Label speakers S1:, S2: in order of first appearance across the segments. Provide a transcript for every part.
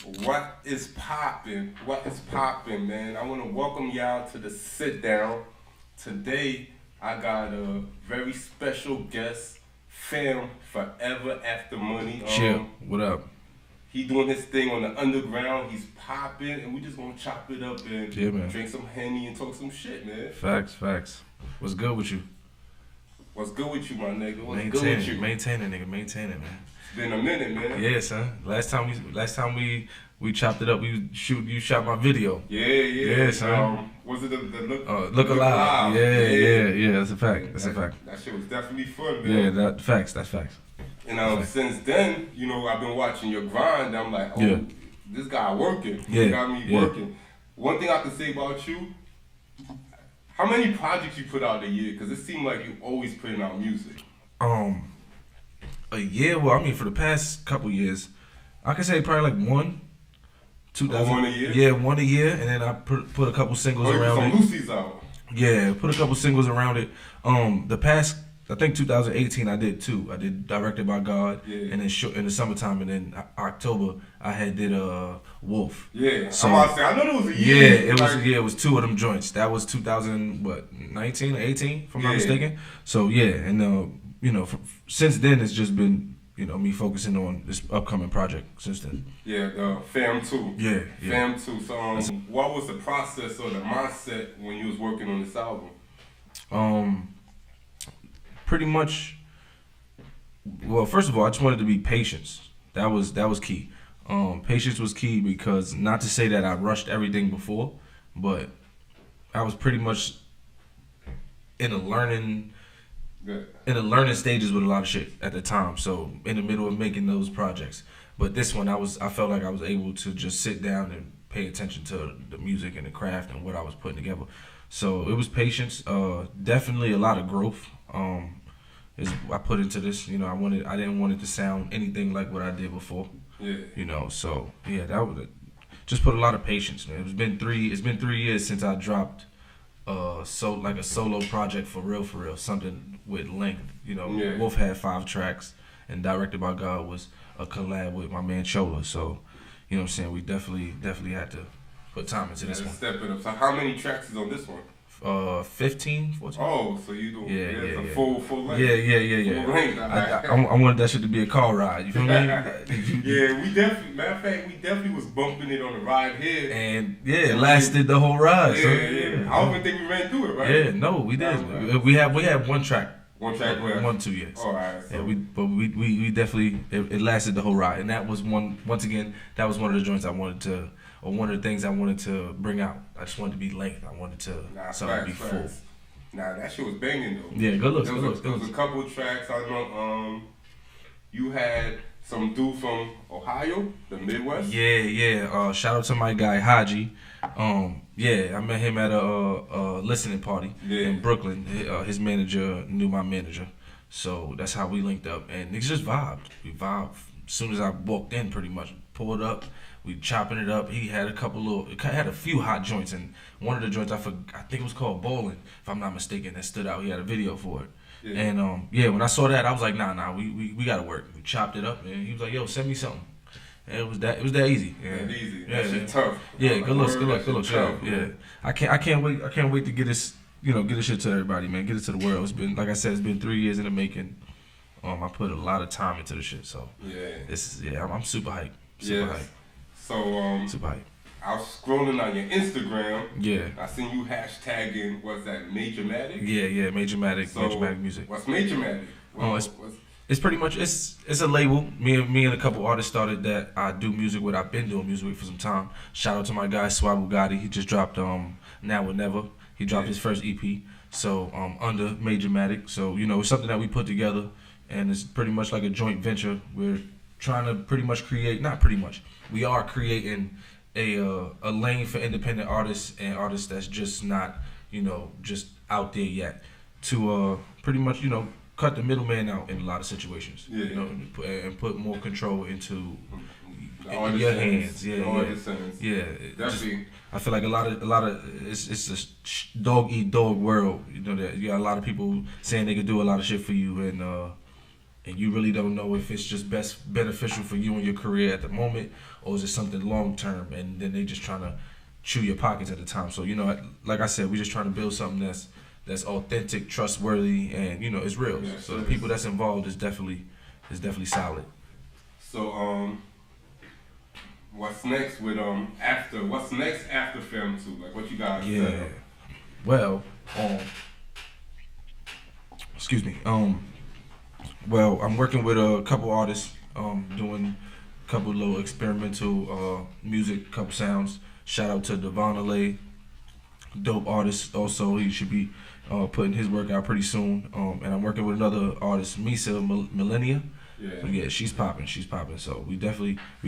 S1: What is poppin'? What is poppin', man? I want to welcome y'all to the Sit Down. Today, I got a very special guest, Fam Forever After Money.
S2: Chill, what up?
S1: He doing his thing on the underground. He's popping, and we just gonna chop it up and drink some Henny and talk some shit, man.
S2: Facts. What's good with you?
S1: What's good with you, my nigga? What's good with you?
S2: Maintain it, man.
S1: It's been a minute, man.
S2: Yeah, son. Last time we chopped it up, you shot my video.
S1: Yeah,
S2: son.
S1: Was it the
S2: Look Alive? Yeah. That's a fact.
S1: That shit was definitely fun,
S2: man.
S1: Yeah,
S2: that's facts.
S1: And since then, I've been watching your grind. I'm like, this guy working. He got me working. One thing I can say about you, how many projects you put out a year? Because it seemed like you always putting out music.
S2: A year? Well, I mean, for the past couple years, I can say probably like one. 2000.
S1: One a year?
S2: Yeah, one a year, and then I put a couple singles around it.
S1: Some Lucy's out.
S2: Yeah, put a couple singles around it. The past, I think 2018, I did two. I did Directed by God, and then in the summertime, and then October, I did Wolf.
S1: Yeah,
S2: so
S1: I'm about to say, I know it was a year.
S2: Yeah, it was two of them joints. That was 2019 or 18, if I'm not mistaken. So yeah, and since then it's just been me focusing on this upcoming project since then.
S1: Yeah, Fam 2.
S2: Yeah.
S1: Fam 2. So what was the process or the mindset when you was working on this album?
S2: Pretty much. Well, first of all, I just wanted to be patience. That was key. Patience was key because not to say that I rushed everything before, but I was pretty much in the learning stages with a lot of shit at the time. So in the middle of making those projects, but this one I felt like I was able to just sit down and pay attention to the music and the craft and what I was putting together. So it was patience. Definitely a lot of growth. I put into this. I didn't want it to sound anything like what I did before.
S1: Yeah.
S2: So yeah, that was just put a lot of patience, man. It's been 3 years since I dropped a solo project for real, something with length. Wolf had 5 tracks, and Directed by God was a collab with my man Chola. So, you know what I'm saying, we definitely had to put time into this one.
S1: Step it up. So how many tracks is on this one?
S2: 15, 14.
S1: Oh, so you do
S2: yeah.
S1: Full length.
S2: Yeah.
S1: Full length.
S2: I wanted that shit to be a car ride. You feel me?
S1: Yeah, we definitely. Matter of fact, we definitely was bumping it on the ride here.
S2: And it lasted the whole ride.
S1: Yeah. I don't even think we ran through it, right?
S2: Yeah, no, we did. We had one track.
S1: One track left.
S2: 1, 2 years.
S1: All right. So.
S2: Yeah, we definitely it lasted the whole ride, and that was one of the joints I wanted to. Or one of the things I wanted to bring out. I just wanted to be length. I wanted to something to be full.
S1: Nah, that shit was banging though.
S2: Yeah, good looks.
S1: There was a couple of tracks. I know you had some dude from Ohio, the Midwest.
S2: Yeah. Shout out to my guy Haji. I met him at a listening party in Brooklyn. His manager knew my manager, so that's how we linked up, and it just vibed. We vibed as soon as I walked in. Pretty much pulled up. We chopping it up. He had a few hot joints, and one of the joints I think it was called Bowling, if I'm not mistaken, that stood out. He had a video for it. Yeah. And when I saw that, I was like, nah, we gotta work. We chopped it up, and he was like, yo, send me something. And it was that easy.
S1: Yeah. That easy.
S2: Yeah,
S1: that shit tough.
S2: Yeah, good looks. Yeah. I can't wait to get this, get this shit to everybody, man. Get it to the world. It's been, like I said, it's been 3 years in the making. I put a lot of time into the shit, so I'm super hyped. Super hyped.
S1: So I was scrolling on your Instagram.
S2: Yeah.
S1: I seen you hashtagging, what's that, MAJORMATIC?
S2: Yeah, MAJORMATIC music.
S1: What's MAJORMATIC?
S2: It's pretty much it's a label. Me and a couple artists started that I do music with. I've been doing music with for some time. Shout out to my guy Swab Bugatti. He just dropped Now or Never. He dropped his first EP. So under MAJORMATIC. So it's something that we put together, and it's pretty much like a joint venture. We're trying to we are creating a lane for independent artists and artists that's just not just out there yet, to pretty much cut the middleman out in a lot of situations. And put more control into your hands. I feel like a lot of it's a dog eat dog world. That you got a lot of people saying they could do a lot of shit for you, and and you really don't know if it's just best beneficial for you and your career at the moment, or is it something long term, and then they just trying to chew your pockets at the time. So, you know, like I said, we just trying to build something that's authentic, trustworthy, and, you know, it's real. Yeah, so the people that's involved is definitely solid.
S1: So what's next with what's next after Film 2? Like, what you guys set up?
S2: Well, excuse me. Well, I'm working with a couple artists, doing a couple little experimental music, couple sounds. Shout out to Devon Alay, dope artist. Also, he should be putting his work out pretty soon. And I'm working with another artist, Misa Millennia. Yeah. So yeah, she's popping. So we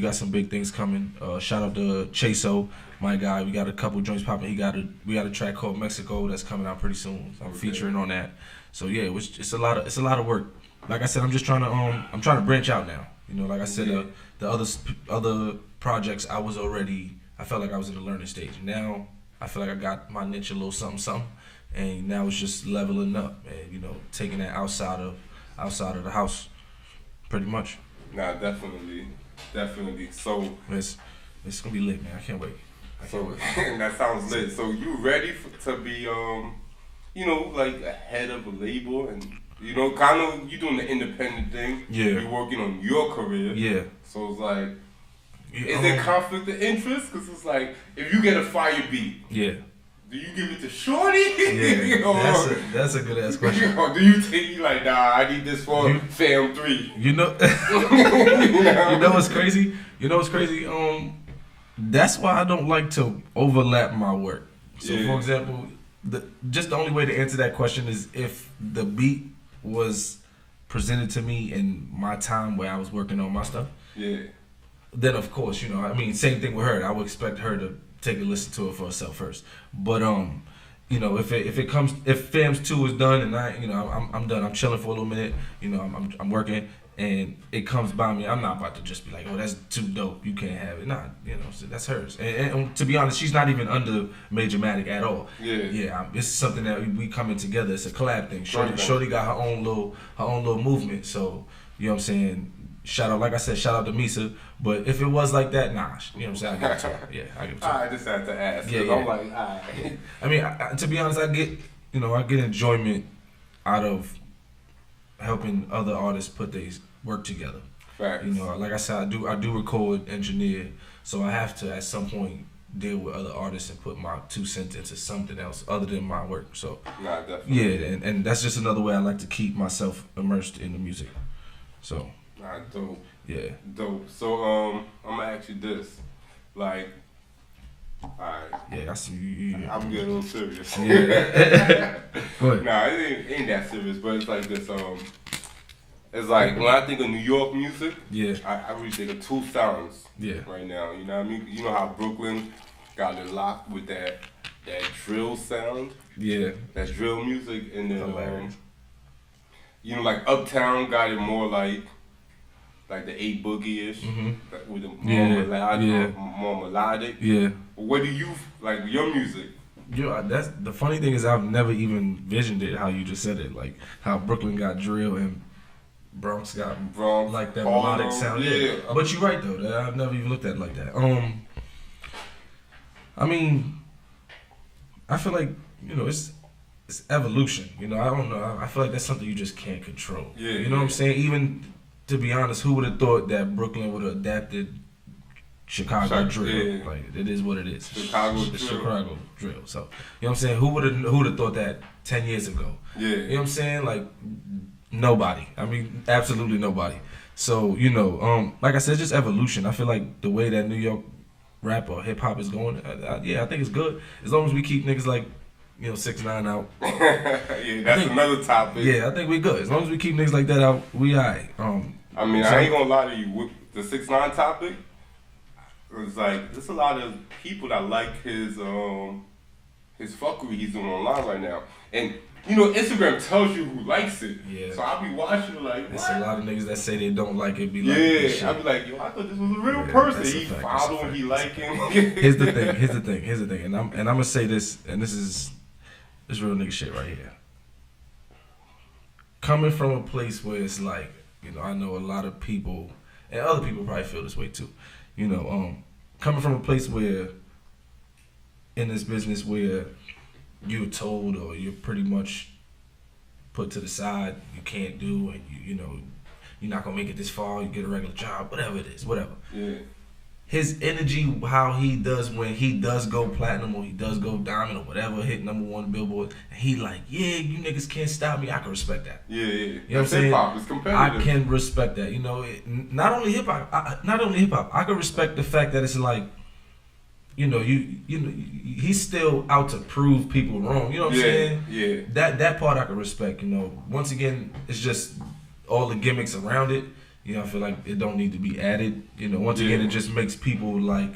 S2: got some big things coming. Shout out to Chaso, my guy. We got a couple joints popping. We got a track called Mexico that's coming out pretty soon. So I'm featuring on that. So yeah, it's a lot of work. Like I said, I'm just trying to branch out now. You know, like I said, the other projects I felt like I was in the learning stage. Now I feel like I got my niche, a little something, and now it's just leveling up and, you know, taking that outside of the house, pretty much.
S1: Nah, definitely. So
S2: it's gonna be lit, man. I can't wait.
S1: That sounds lit. So you ready to be you know, like a head of a label, and you know, kind of you doing the independent thing.
S2: Yeah.
S1: You're working on your career.
S2: Yeah.
S1: So it's like, is there conflict of interest? Because it's like, if you get a fire beat.
S2: Yeah.
S1: Do you give it to Shorty?
S2: Yeah. That's a good ass question.
S1: Or do you take like, nah, I need this for Fam 3?
S2: You know. You know what's crazy? That's why I don't like to overlap my work. So for example, the only way to answer that question is if the beat was presented to me in my time where I was working on my stuff.
S1: Yeah.
S2: Then of course, you know, I mean, same thing with her. I would expect her to take a listen to it for herself first. But you know, if Fams 2 is done and I'm done, I'm chilling for a little minute, you know, I'm working and it comes by me, I'm not about to just be like, oh, that's too dope, you can't have it. Nah, you know, so that's hers. And to be honest, she's not even under MAJORMATIC at all. Yeah. It's something that we coming together. It's a collab thing. Shorty got her own little movement. So you know what I'm saying. Shout out to Misa. But if it was like that, nah, you know what I'm saying. I give it to her. Yeah, I give it to her.
S1: I just had to ask.
S2: Yeah.
S1: I'm like, alright.
S2: I mean, to be honest, I get enjoyment out of helping other artists put their work together.
S1: Facts.
S2: You know, like I said, I do record, engineer, so I have to at some point deal with other artists and put my 2 cents into something else other than my work. So
S1: nah, definitely.
S2: Yeah, and that's just another way I like to keep myself immersed in the music. So
S1: nah, dope.
S2: Yeah.
S1: Dope. So I'm gonna ask you this, like. Alright.
S2: Yeah, I see you.
S1: I'm getting a little serious.
S2: Yeah. Go ahead.
S1: Nah, it ain't that serious, but it's like this. It's like when I think of New York music, I really think of 2 sounds. Right now, you know what I mean? You know how Brooklyn got it locked with that drill sound. Yeah. That drill music, and then you know, like Uptown got it more like the 8 boogie-ish, with the more melodic. Yeah. What do you like your music?
S2: That's the funny thing is I've never even visioned it how you just said it, like how Brooklyn got drill and Bronx got like that melodic sound. Yeah. But you're right though. I've never even looked at it like that. I mean, I feel like, you know, it's evolution. You know, I don't know. I feel like that's something you just can't control. Yeah. You know what I'm saying? Even to be honest, who would have thought that Brooklyn would have adapted Chicago drill? Yeah. Like, it is what it is. Chicago drill. So, you know what I'm saying? Who would have thought that 10 years ago? Yeah. You know what I'm saying? Like, nobody. I mean, absolutely nobody. So, you know, like I said, just evolution. I feel like the way that New York rap or hip hop is going, I think it's good. As long as we keep niggas like, you know, 6ix9ine out.
S1: Yeah, that's another topic.
S2: Yeah, I think we good. As long as we keep niggas like that out, we alright.
S1: I mean, I ain't gonna lie to you. With the 6ix9ine topic, it's like there's a lot of people that like his fuckery he's doing online right now, and you know, Instagram tells you who likes it. Yeah. So I'll be watching like,
S2: there's a lot of niggas that say they don't like it. Be like,
S1: yeah. I'll be like, yo, I thought this was a real person. He following, he liking.
S2: Here's the thing, and I'm gonna say this, and this is real nigga shit right here. Coming from a place where it's like I know a lot of people, and other people probably feel this way too. Coming from a place where, in this business where you're told or you're pretty much put to the side, you can't do, and you're not gonna make it this far. You get a regular job, whatever it is, whatever.
S1: Yeah.
S2: His energy, how he does when he does go platinum or he does go diamond or whatever, hit #1 Billboard, and he like, yeah, you niggas can't stop me. I can respect that.
S1: Yeah.
S2: You know what I'm saying?
S1: Hip-hop is competitive.
S2: I can respect that. Not only hip hop. I can respect the fact that it's like, he's still out to prove people wrong. You know what I'm saying?
S1: Yeah.
S2: That part I can respect. Once again, it's just all the gimmicks around it. I feel like it don't need to be added. Once again, it just makes people like,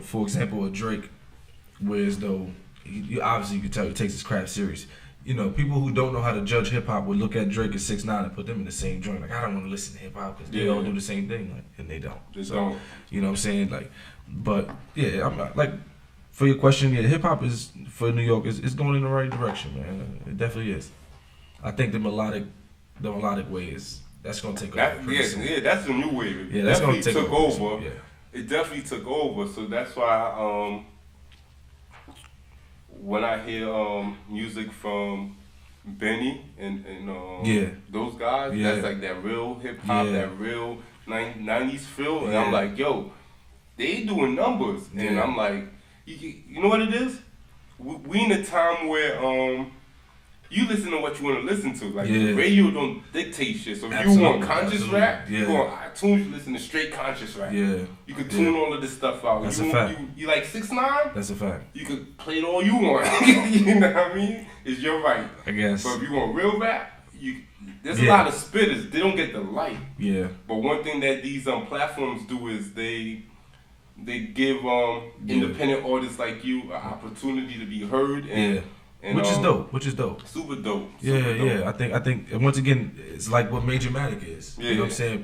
S2: for example, a Drake, whereas though, obviously you can tell he takes his craft serious. People who don't know how to judge hip hop would look at Drake and 6ix9ine and put them in the same joint. Like, I don't want to listen to hip hop because they all do the same thing, like, and they don't.
S1: They don't.
S2: You know what I'm saying? Like, but yeah, I'm not like, for your question, yeah, hip hop is for New York is going in the right direction, man. It definitely is. I think the melodic way is. That's gonna take over.
S1: Yeah, that's the new wave.
S2: Yeah, that's gonna take
S1: over.
S2: Yeah.
S1: It definitely took over. So that's why when I hear music from Benny and those guys, that's like that real hip hop, that real 90s feel, and I'm like, yo, they doing numbers, and I'm like, you know what it is? We in a time where you listen to what you want to listen to. Like, the radio don't dictate shit. So if you want conscious rap, you go on iTunes, you listen to straight conscious rap.
S2: Yeah.
S1: You can tune all of this stuff out.
S2: That's a fact.
S1: You like 6ix9ine?
S2: That's a fact.
S1: You can play it all you want. You know what I mean? It's your right.
S2: I guess.
S1: But if you want real rap, there's a lot of spitters. They don't get the light.
S2: Yeah.
S1: But one thing that these platforms do is they give independent artists like you an opportunity to be heard and which is dope. Super dope.
S2: I think and once again, it's like what MAJORMATIC is. You know what I'm saying?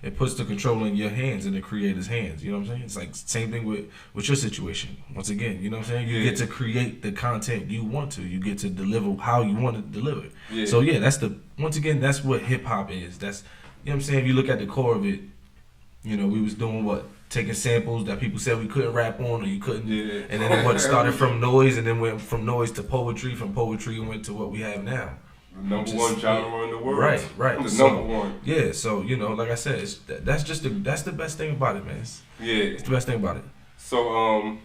S2: It puts the control in your hands, in the creator's hands. You know what I'm saying? It's like same thing with your situation. Once again, you know what I'm saying? You get to create the content you want to. You get to deliver how you want to deliver it.
S1: Yeah.
S2: So that's what hip hop is. That's, you know what I'm saying? If you look at the core of it, we was doing taking samples that people said we couldn't rap on, or you couldn't, and then it started from noise, and then went from noise to poetry, from poetry went to what we have now.
S1: The number one genre in the world.
S2: Right.
S1: The number one.
S2: Yeah, so like I said, that's the best thing about it, man. It's the best thing about it.
S1: So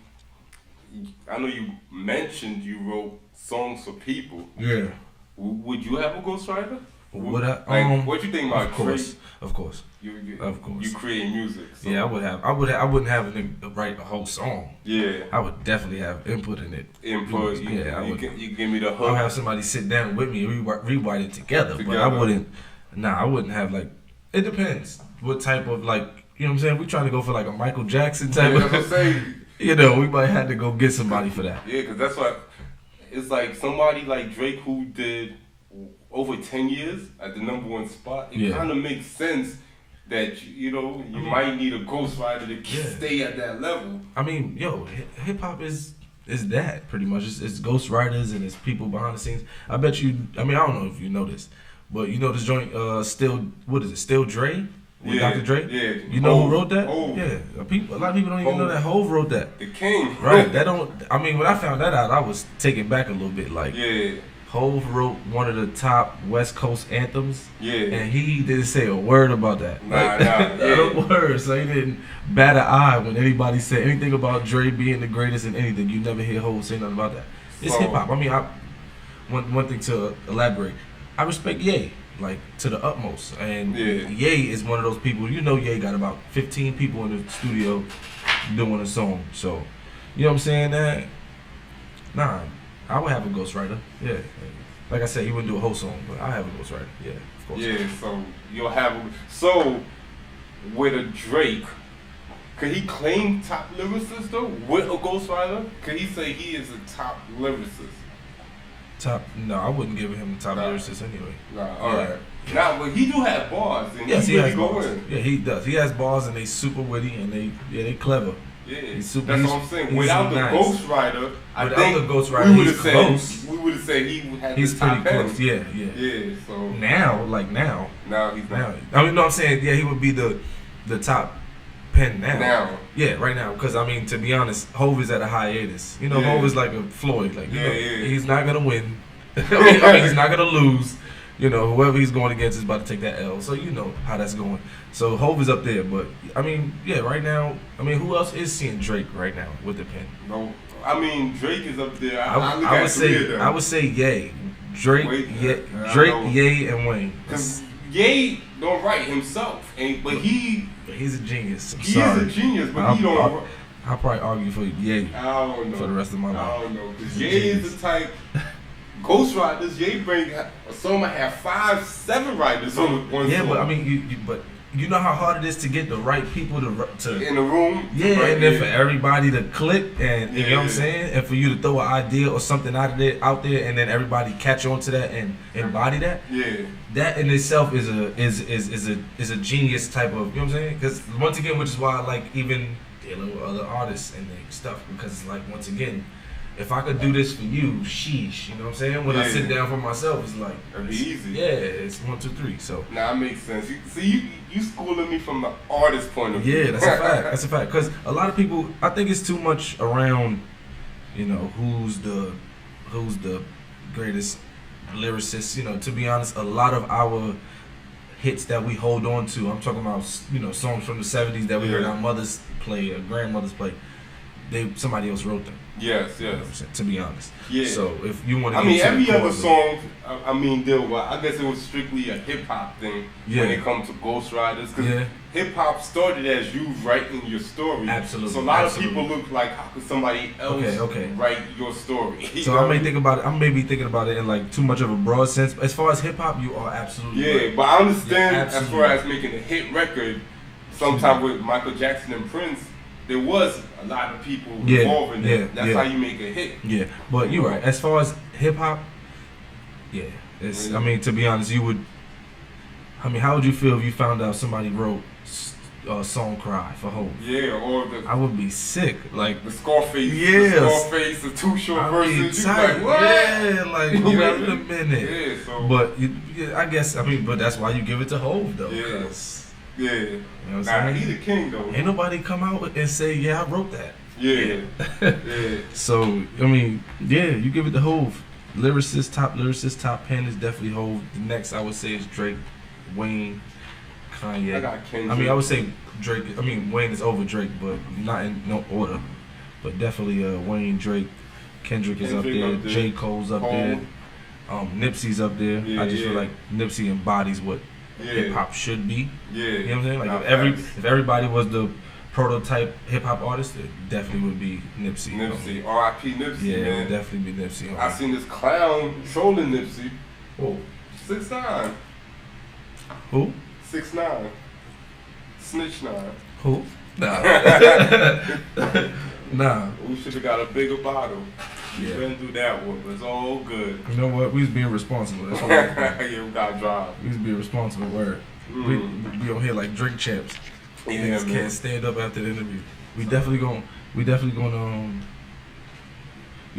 S1: I know you mentioned you wrote songs for people.
S2: Yeah.
S1: Would you have a ghostwriter?
S2: What
S1: you think about
S2: Of course.
S1: You create music. So.
S2: Yeah, I wouldn't have a nigga write a whole song.
S1: Yeah.
S2: I would definitely have input in it.
S1: Input. You give me the hook.
S2: I'll have somebody sit down with me and rewrite it together. But I wouldn't. I wouldn't have it depends what type of you know what I'm saying. We trying to go for like a Michael Jackson type.
S1: That's what I'm saying.
S2: We might have to go get somebody for that.
S1: Yeah, because that's what it's like. Somebody like Drake who did over 10 years at the number one spot. It kind of makes sense that you might need a ghostwriter to stay at that level. I mean,
S2: hip hop is that pretty much. It's ghostwriters and it's people behind the scenes. I bet you. I mean, I don't know if you know this, but this joint Still Dre? With Dr. Dre?
S1: Yeah.
S2: You know who wrote that?
S1: Yeah.
S2: A lot of people don't even know that Hov wrote that.
S1: The king.
S2: Right. When I found that out, I was taken back a little bit. Hov wrote one of the top West Coast anthems.
S1: Yeah.
S2: And he didn't say a word about that.
S1: Not
S2: a word. So he didn't bat an eye when anybody said anything about Dre being the greatest in anything. You never hear Hov say nothing about that. It's hip hop. I mean, one thing to elaborate. I respect Ye, to the utmost. And Ye is one of those people, Ye got about 15 people in the studio doing a song. So, you know what I'm saying? I would have a ghostwriter. Yeah. Like I said, he wouldn't do a whole song, but I have a ghostwriter. Yeah, of course.
S1: Yeah, so you'll have so with a Drake, could he claim top lyricist though with a ghostwriter? Could he say he is a top lyricist?
S2: No, I wouldn't give him the top lyricist anyway.
S1: Alright. Now, but he do have bars. And
S2: yes, he has
S1: really
S2: bars. Yeah, he does. He has bars and they super witty and they clever.
S1: Yeah,
S2: that's
S1: what I'm saying. Without the
S2: nice.
S1: Ghost Rider,
S2: I think we would have
S1: said we would have said he had
S2: he's
S1: the
S2: pretty
S1: top
S2: close.
S1: 10.
S2: Yeah.
S1: So
S2: now
S1: he's not.
S2: I mean, no, I'm saying he would be the top pen now. Yeah, right now. Because I mean, to be honest, Hov is at a hiatus. You know, Hov is like a Floyd. Like, he's not gonna win. I mean, he's not gonna lose. You know, whoever he's going against is about to take that L. So you know how that's going. So Hov is up there, but I mean, right now, I mean, who else is seeing Drake right now with the pen?
S1: No, I mean Drake is up there.
S2: I would say Ye, Drake, Ye, and Wayne.
S1: Because Ye don't write himself, but
S2: he's a genius.
S1: He is a genius, but he don't.
S2: I'll probably argue for Ye.
S1: I don't know.
S2: For the rest of my life.
S1: I don't know, because Ye is the type. Ghost Riders, Ye bring some might have 5, 7 writers on one song.
S2: Yeah, but I mean, you know how hard it is to get the right people to
S1: in the room.
S2: Yeah, right, and then for everybody to click, and you know what I'm saying, and for you to throw an idea or something out there, and then everybody catch on to that and embody that.
S1: Yeah,
S2: that in itself is a genius type of, you know what I'm saying? Because once again, which is why I like even dealing with other artists and their stuff, because it's like, once again, if I could do this for you, sheesh, you know what I'm saying? When I sit down for myself, it's like,
S1: it'd be easy.
S2: Yeah, it's 1, 2, 3. So
S1: it makes sense. You schooling me from the artist point of view.
S2: Yeah, that's a fact. That's a fact. Because a lot of people, I think it's too much around, you know, who's the greatest lyricist. You know, to be honest, a lot of our hits that we hold on to, I'm talking about, you know, songs from the 70s that we heard our mothers play, or grandmothers play. Somebody else wrote them.
S1: Yes.
S2: To be honest.
S1: Yeah.
S2: So if you want to,
S1: I mean, every other song, I guess it was strictly a hip hop thing when it comes to Ghost Riders, because hip hop started as you writing your story.
S2: Absolutely.
S1: So a lot of people look like, how could somebody else write your story?
S2: So I may think about it. I may be thinking about it in like too much of a broad sense. As far as hip hop, you are absolutely right.
S1: But I understand as far as making a hit record. Sometime with Michael Jackson and Prince, there was a lot of people involved in it. That's how you make a hit. Yeah,
S2: but you're right. As far as hip hop, it's. I mean, to be honest, you would. I mean, how would you feel if you found out somebody wrote "Song Cry" for Hov?
S1: Yeah, or
S2: I would be sick. Like
S1: the Scarface. The Too Short verses.
S2: Like, what? Yeah, like wait a minute.
S1: Yeah, so.
S2: But I guess but that's why you give it to Hov though.
S1: Yeah.
S2: You know what I'm saying?
S1: He the king though.
S2: Ain't nobody come out and say, I wrote that.
S1: Yeah.
S2: So, I mean, you give it to Hov. Top lyricist, top pen is definitely Hov. The next I would say is Drake, Wayne, Kanye.
S1: I got Kendrick.
S2: I mean, I would say Drake. I mean, Wayne is over Drake, but not in no order. But definitely Wayne, Drake, Kendrick is up there. J. Cole's up there. Nipsey's up there. I just feel like Nipsey embodies what hip hop should be. You know what I'm saying? Like if everybody was the prototype hip hop artist, it definitely would be Nipsey.
S1: R.I.P. Nipsey.
S2: Yeah,
S1: man.
S2: It would definitely be Nipsey.
S1: I seen this clown trolling Nipsey.
S2: Whoa.
S1: 6ix9ine.
S2: Who?
S1: 6ix9ine. Snitch 9.
S2: Who? Nah.
S1: We should have got a bigger bottle. We didn't do that one, but it's all good.
S2: You know what? We was being responsible. That's all.
S1: We got drive.
S2: We was being responsible. Word. We on here like drink champs. Niggas can't stand up after the interview. We definitely gonna. We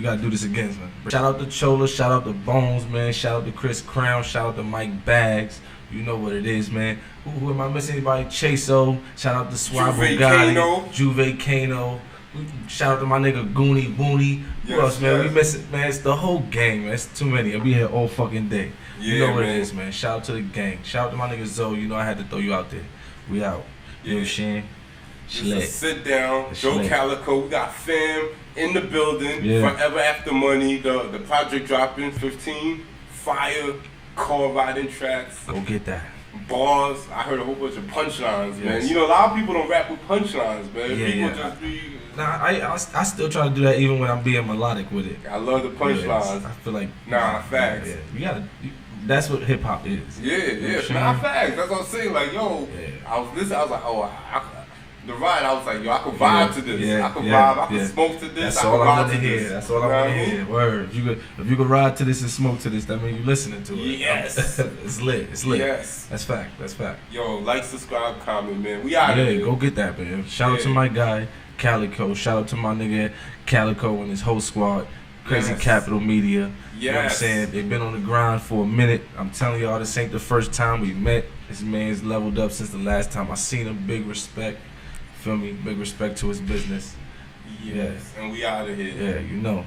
S2: gotta do this again, man. Shout out to Chola. Shout out to Bones, man. Shout out to Chris Crown. Shout out to Mike Bags. You know what it is, man. Who am I missing? Anybody? Chaso. Shout out to Swab Bugatti. Juve Kano. Shout out to my nigga Goonie Booney. Who else, man? We missing, man. It's the whole gang, man. It's too many. I'll be here all fucking day. You know what it is, man. Shout out to the gang. Shout out to my nigga Zoe. You know I had to throw you out there. We out. You know what I'm saying?
S1: Sit down. Joe Calico. We got fam in the building. Forever After Money. The project dropping 15. Fire. Car riding tracks.
S2: Go get that.
S1: Bars. I heard a whole bunch of punchlines, man. You know, a lot of people don't rap with punchlines, man. People just be.
S2: Nah, I still try to do that even when I'm being melodic with it.
S1: I love the punchlines.
S2: I feel like
S1: facts.
S2: You gotta. That's what hip hop is.
S1: Facts. That's what I'm saying. Like, yo, I was listening. I was like, the ride. I was like, yo, I could vibe to this. I could vibe. I could smoke to this.
S2: That's all I want to hear. That's all I want to hear. Word. If you could ride to this and smoke to this, that means you're listening to it.
S1: Yes.
S2: It's lit. It's lit.
S1: Yes.
S2: That's fact.
S1: Yo, like, subscribe, comment, man. We out of here.
S2: Go get that, man. Shout out to my guy, Calico. Shout out to my nigga Calico and his whole squad. Crazy
S1: Yes.
S2: Capital Media.
S1: Yes.
S2: You know what I'm saying? They've been on the grind for a minute. I'm telling y'all, this ain't the first time we met. This man's leveled up since the last time I seen him. Big respect. Feel me? Big respect to his business.
S1: Yes. And we out of here.
S2: Yeah, you know.